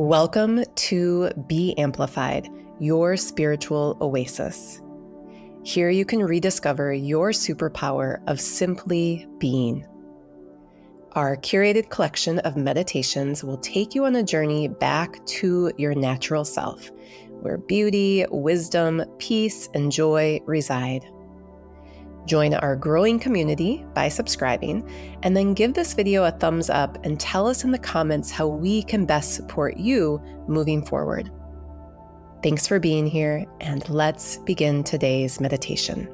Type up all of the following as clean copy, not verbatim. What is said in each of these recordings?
Welcome to Be Amplified, your spiritual oasis. Here you can rediscover your superpower of simply being. Our curated collection of meditations will take you on a journey back to your natural self, where beauty, wisdom, peace, and joy reside. Join our growing community by subscribing, and then give this video a thumbs up and tell us in the comments how we can best support you moving forward. Thanks for being here, and let's begin today's meditation.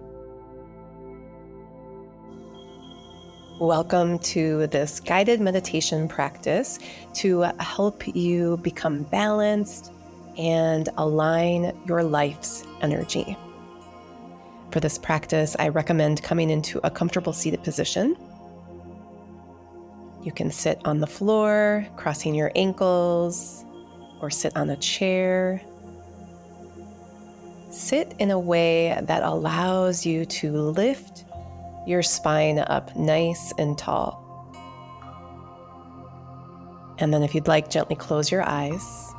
Welcome to this guided meditation practice to help you become balanced and align your life's energy. For this practice, I recommend coming into a comfortable seated position. You can sit on the floor, crossing your ankles, or sit on a chair. Sit in a way that allows you to lift your spine up nice and tall. And then if you'd like, gently close your eyes.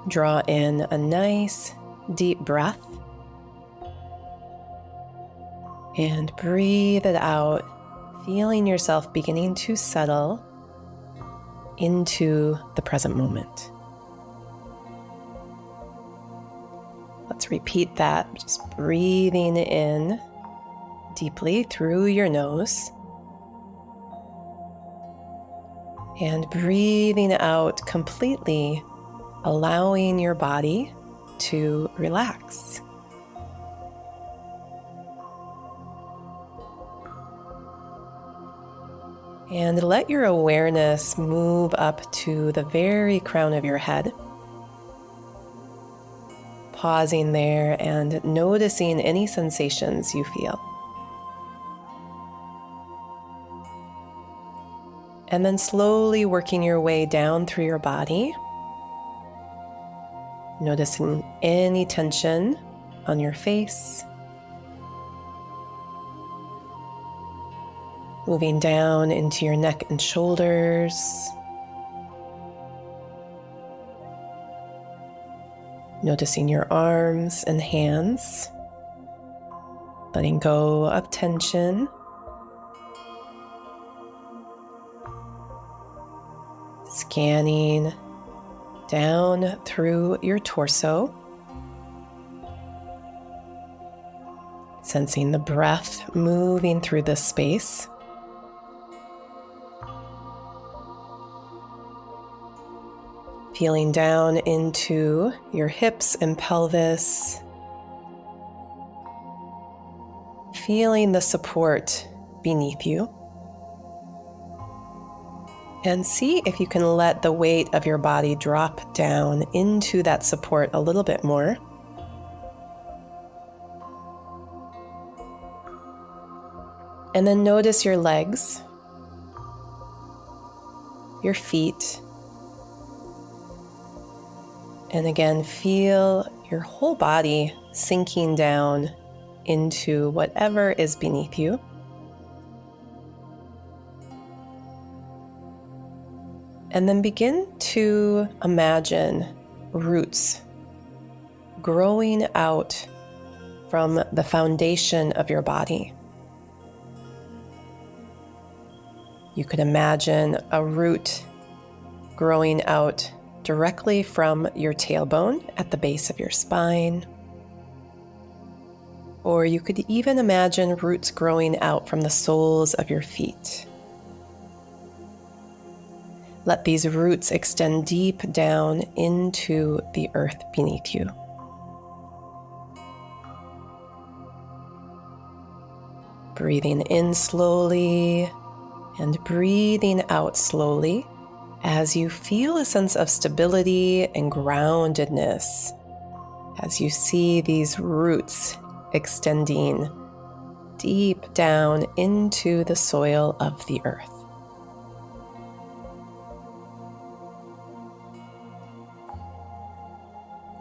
Draw in a nice deep breath and breathe it out, feeling yourself beginning to settle into the present moment. Let's repeat that, just breathing in deeply through your nose and breathing out completely, allowing your body to relax. And let your awareness move up to the very crown of your head. Pausing there and noticing any sensations you feel. And then slowly working your way down through your body. Noticing any tension on your face. Moving down into your neck and shoulders. Noticing your arms and hands. Letting go of tension. Scanning down through your torso, sensing the breath moving through this space. Feeling down into your hips and pelvis, feeling the support beneath you. And see if you can let the weight of your body drop down into that support a little bit more. And then notice your legs, your feet. And again, feel your whole body sinking down into whatever is beneath you. And then begin to imagine roots growing out from the foundation of your body. You could imagine a root growing out directly from your tailbone at the base of your spine. Or you could even imagine roots growing out from the soles of your feet. Let these roots extend deep down into the earth beneath you. Breathing in slowly and breathing out slowly as you feel a sense of stability and groundedness as you see these roots extending deep down into the soil of the earth.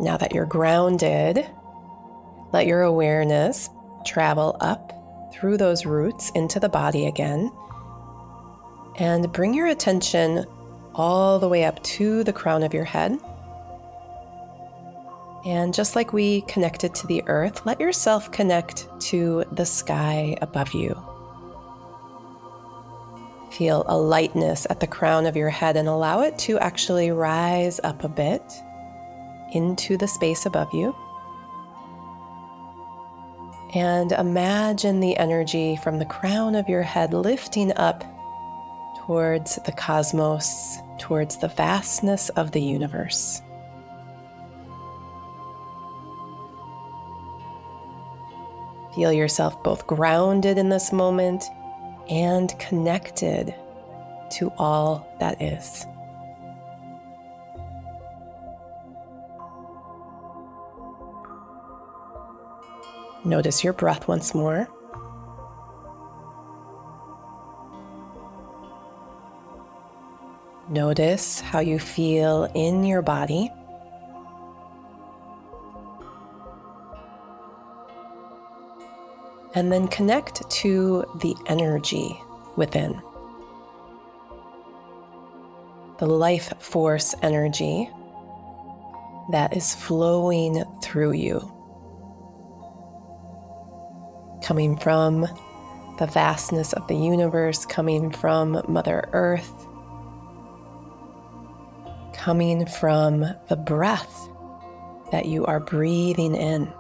Now that you're grounded, let your awareness travel up through those roots into the body again, and bring your attention all the way up to the crown of your head. And just like we connected to the earth, let yourself connect to the sky above you. Feel a lightness at the crown of your head and allow it to actually rise up a bit into the space above you. And imagine the energy from the crown of your head lifting up towards the cosmos, towards the vastness of the universe. Feel yourself both grounded in this moment and connected to all that is. Notice your breath once more. Notice how you feel in your body. And then connect to the energy within. The life force energy that is flowing through you. Coming from the vastness of the universe, coming from Mother Earth, coming from the breath that you are breathing in.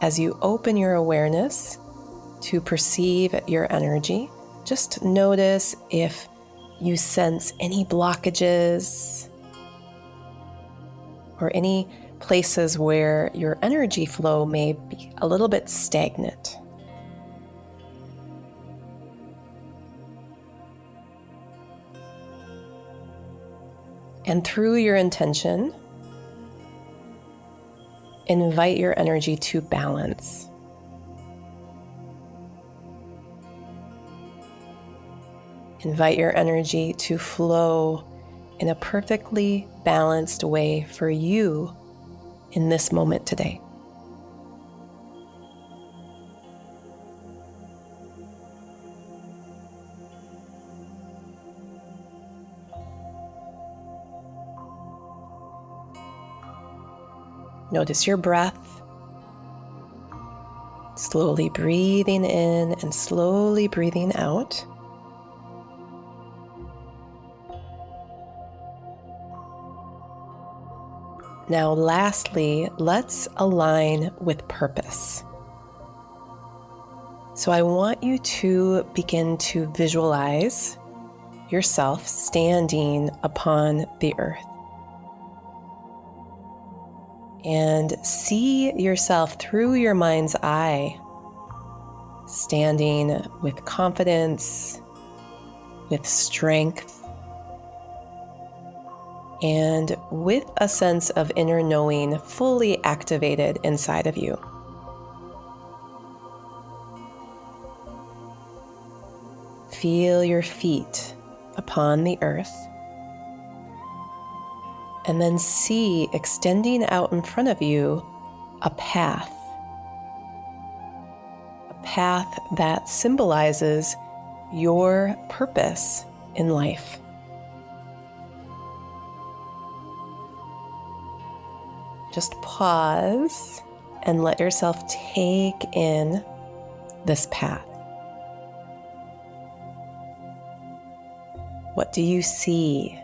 As you open your awareness to perceive your energy, just notice if you sense any blockages or any places where your energy flow may be a little bit stagnant. And through your intention, invite your energy to balance. Invite your energy to flow in a perfectly balanced way for you in this moment today. Notice your breath, slowly breathing in and slowly breathing out. Now, lastly, let's align with purpose. So I want you to begin to visualize yourself standing upon the earth. And see yourself through your mind's eye, standing with confidence, with strength, and with a sense of inner knowing fully activated inside of you. Feel your feet upon the earth, and then see extending out in front of you a path that symbolizes your purpose in life. Just pause and let yourself take in this path. What do you see?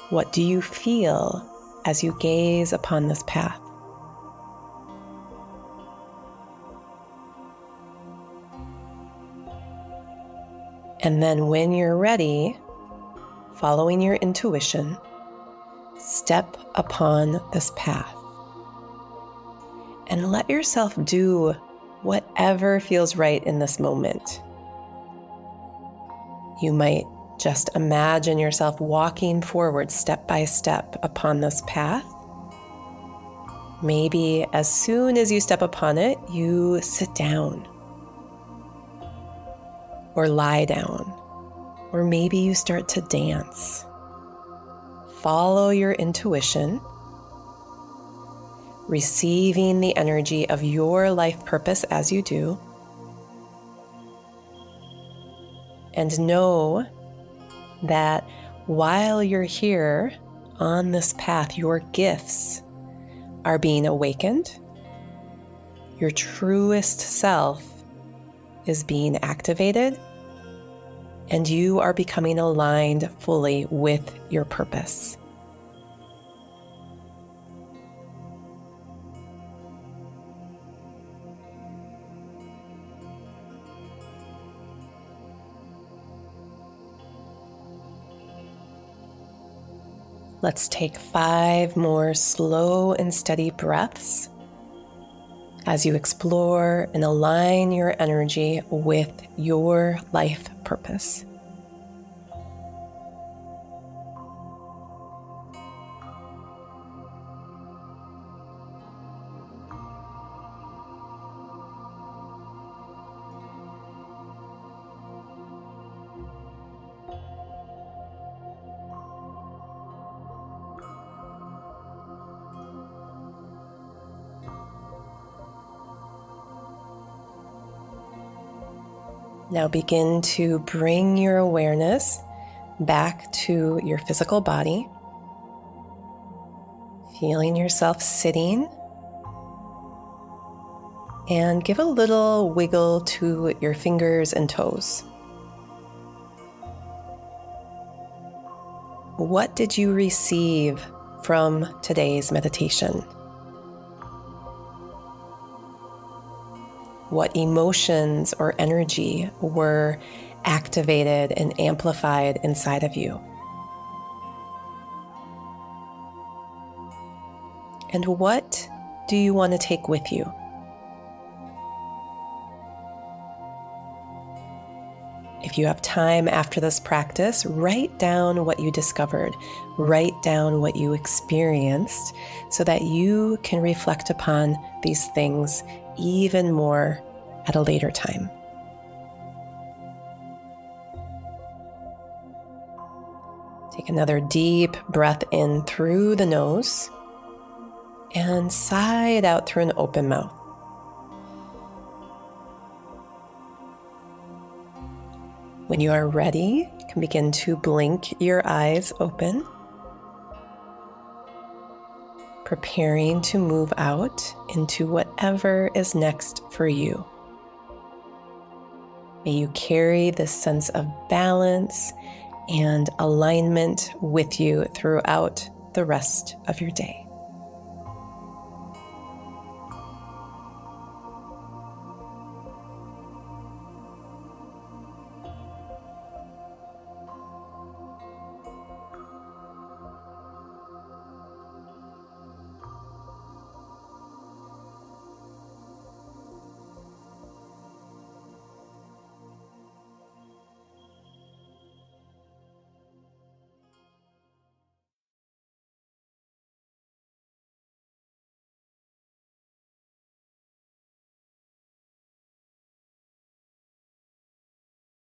What do you feel as you gaze upon this path? And then when you're ready, following your intuition, step upon this path and let yourself do whatever feels right in this moment. You might just imagine yourself walking forward step by step upon this path. Maybe as soon as you step upon it, you sit down or lie down, or maybe you start to dance. Follow your intuition, receiving the energy of your life purpose as you do, And know that while you're here on this path, your gifts are being awakened. Your truest self is being activated, and you are becoming aligned fully with your purpose. Let's take 5 more slow and steady breaths as you explore and align your energy with your life purpose. Now begin to bring your awareness back to your physical body, feeling yourself sitting, and give a little wiggle to your fingers and toes. What did you receive from today's meditation? What emotions or energy were activated and amplified inside of you? And what do you want to take with you? If you have time after this practice, write down what you discovered, write down what you experienced so that you can reflect upon these things even more at a later time. Take another deep breath in through the nose and sigh it out through an open mouth. When you are ready, you can begin to blink your eyes open, preparing to move out into whatever is next for you. May you carry this sense of balance and alignment with you throughout the rest of your day.